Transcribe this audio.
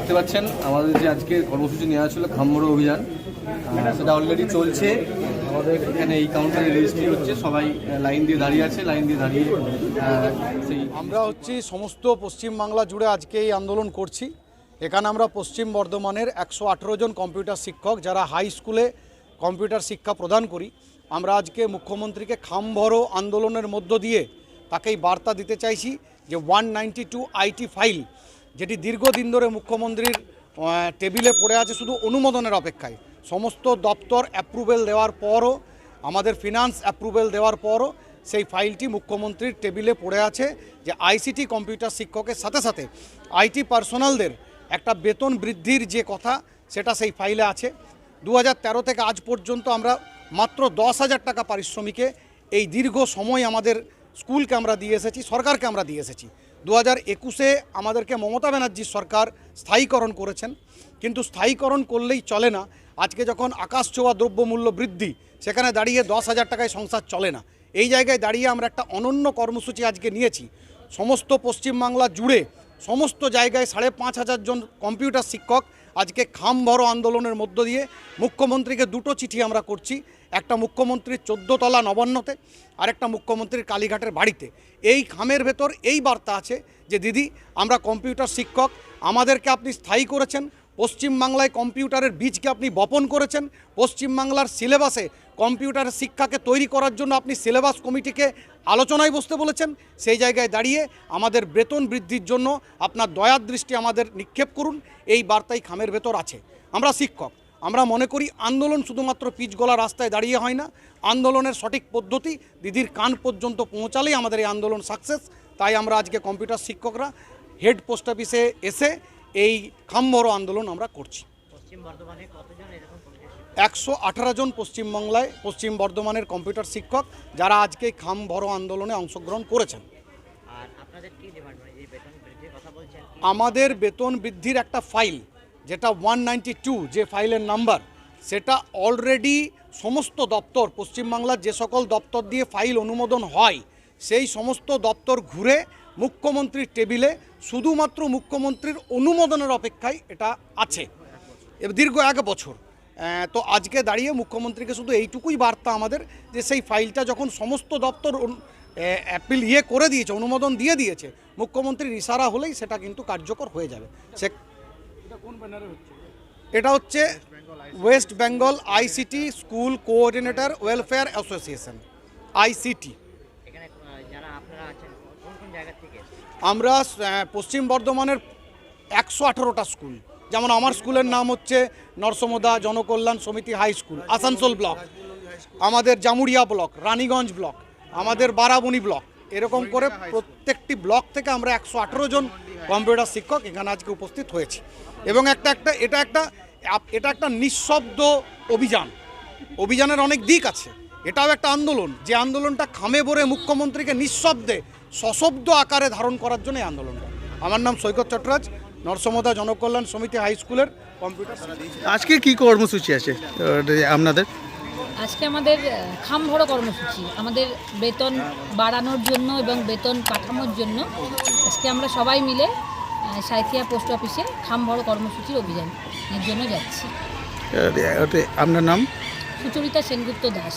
দেখতে পাচ্ছেন আমাদের যে আজকে কর্মসূচি নেওয়া ছিল খামবড় অভিযান, সেটা অলরেডি চলছে। আমাদের এখানে এই কাউন্টারে রেজিস্ট্রি হচ্ছে, সবাই লাইন দিয়ে দাঁড়িয়ে আছে, লাইন দিয়ে দাঁড়িয়ে আমরা সমস্ত পশ্চিমবাংলা জুড়ে আজকে এই আন্দোলন করছি। এখানে আমরা পশ্চিম বর্ধমানের 118 জন কম্পিউটার শিক্ষক যারা হাই স্কুলে কম্পিউটার শিক্ষা প্রদান করি, আমরা আজকে মুখ্যমন্ত্রীকে খামভরো আন্দোলনের মধ্য দিয়ে তাকেই বার্তা দিতে চাইছি যে 192 আইটি ফাইল, যেটি দীর্ঘদিন ধরে মুখ্যমন্ত্রীর টেবিলে পড়ে আছে শুধু অনুমোদনের অপেক্ষায়। সমস্ত দপ্তর অ্যাপ্রুভেল দেওয়ার পরও, আমাদের ফিনান্স অ্যাপ্রুভেল দেওয়ার পরও সেই ফাইলটি মুখ্যমন্ত্রীর টেবিলে পড়ে আছে যে আইসিটি কম্পিউটার শিক্ষকের সাথে সাথে আইটি পার্সোনালদের একটা বেতন বৃদ্ধির যে কথা, সেটা সেই ফাইলে আছে। 2013 থেকে আজ পর্যন্ত আমরা মাত্র 10,000 টাকা পারিশ্রমিকে এই দীর্ঘ সময় আমাদের স্কুলকে আমরা দিয়ে এসেছি, সরকারকে আমরা দিয়ে এসেছি। 2021-এ আমাদেরকে মমতা ব্যানার্জির সরকার স্থায়ীকরণ করেছেন, কিন্তু স্থায়ীকরণ করলেই চলে না। আজকে যখন আকাশ ছোঁয়া দ্রব্যমূল্য বৃদ্ধি, সেখানে দাঁড়িয়ে 10,000 টাকায় সংসার চলে না। এই জায়গায় দাঁড়িয়ে আমরা একটা অনন্য কর্মসূচি আজকে নিয়েছি। সমস্ত পশ্চিমবাংলা জুড়ে সমস্ত জায়গায় 5,500 জন কম্পিউটার শিক্ষক আজকে খামভরো আন্দোলনের মধ্য দিয়ে মুখ্যমন্ত্রীকে দুটো চিঠি আমরা করছি। একটা মুখ্যমন্ত্রীর 14 তলা নবান্নতে, আর একটা মুখ্যমন্ত্রীর কালীঘাটের বাড়িতে। এই খামের ভেতর এই বার্তা আছে যে দিদি, আমরা কম্পিউটার শিক্ষক, আমাদেরকে আপনি স্থায়ী করেছেন, পশ্চিমবাংলায় কম্পিউটারের বীজকে আপনি বপন করেছেন, পশ্চিমবাংলার সিলেবাসে কম্পিউটার শিক্ষাকে তৈরি করার জন্য আপনি সিলেবাস কমিটিকে আলোচনায় বসতে বলেছেন। সেই জায়গায় দাঁড়িয়ে আমাদের বেতন বৃদ্ধির জন্য আপনার দয়ার দৃষ্টি আমাদের নিক্ষেপ করুন, এই বার্তাই খামের ভেতর আছে। আমরা শিক্ষক, আমরা মনে করি আন্দোলন শুধুমাত্র পিচগলা রাস্তায় দাঁড়িয়ে হয় না, আন্দোলনের সঠিক পদ্ধতি দিদির কান পর্যন্ত পৌঁছালেই আমাদের এই আন্দোলন সাকসেস। তাই আমরা আজকে কম্পিউটার শিক্ষকরা হেড পোস্ট অফিসে এসে এই খামভরো আন্দোলন আমরা করছি। 118 জন পশ্চিম বর্ধমানের কম্পিউটার শিক্ষক যারা আজকে খামভরো আন্দোলনে অংশগ্রহণ করেছেন। আমাদের বেতন বৃদ্ধির একটা ফাইল, যেটা 192 যে ফাইলের নাম্বার, সেটা অলরেডি সমস্ত দপ্তর, পশ্চিমবাংলার যে সকল দপ্তর দিয়ে ফাইল অনুমোদন হয়, সেই সমস্ত দপ্তর ঘুরে মুখ্যমন্ত্রীর টেবিলে শুধুমাত্র মুখ্যমন্ত্রীর অনুমোদনের অপেক্ষায় এটা আছে দীর্ঘ 1 বছর। তো আজকে দাঁড়িয়ে মুখ্যমন্ত্রীকে শুধু এইটুকুই বার্তা আমাদের যে সেই ফাইলটা যখন সমস্ত দপ্তর অ্যাপিল করে দিয়েছে, অনুমোদন দিয়ে দিয়েছে, মুখ্যমন্ত্রীর ইশারা হলেই সেটা কিন্তু কার্যকর হয়ে যাবে। এটা হচ্ছে West Bengal ICT school coordinator welfare association, ICT. আমরা পশ্চিম বর্ধমানের 118টা স্কুল, যেমন আমার স্কুলের নাম হচ্ছে নরসমদা জনকল্যাণ সমিতি হাই স্কুল, আসানসোল ব্লক, আমাদের জামুরিয়া ব্লক, রানীগঞ্জ ব্লক, আমাদের বারাবণী ব্লক, এরকম করে প্রত্যেকটি ব্লক থেকে আমরা 118 জন কম্পিউটার শিক্ষক এখানে আজকে উপস্থিত হয়েছি। এবং এটা একটা নিঃশব্দ অভিযানের অনেক দিক আছে। এটাও একটা আন্দোলন, যে আন্দোলনটা খামে ভরে মুখ্যমন্ত্রীকে নিঃশব্দে সশব্দ আকারে ধারণ করার জন্য এই আন্দোলনটা। আমার নাম সৈকত চট্টরাজ, নরসমদা জনকল্যাণ সমিতি হাই স্কুলের কম্পিউটার। আজকে কি কর্মসূচি আছে আপনাদের? আজকে আমাদের খামভরো কর্মসূচি, আমাদের বেতন বাড়ানোর জন্য এবং বেতন কাঠামোর জন্য আজকে আমরা সবাই মিলে সাঁইথিয়া পোস্ট অফিসে খামভরো কর্মসূচির অভিযানের জন্য যাচ্ছি। আপনার নাম? সুচরিতা সেনগুপ্ত দাস।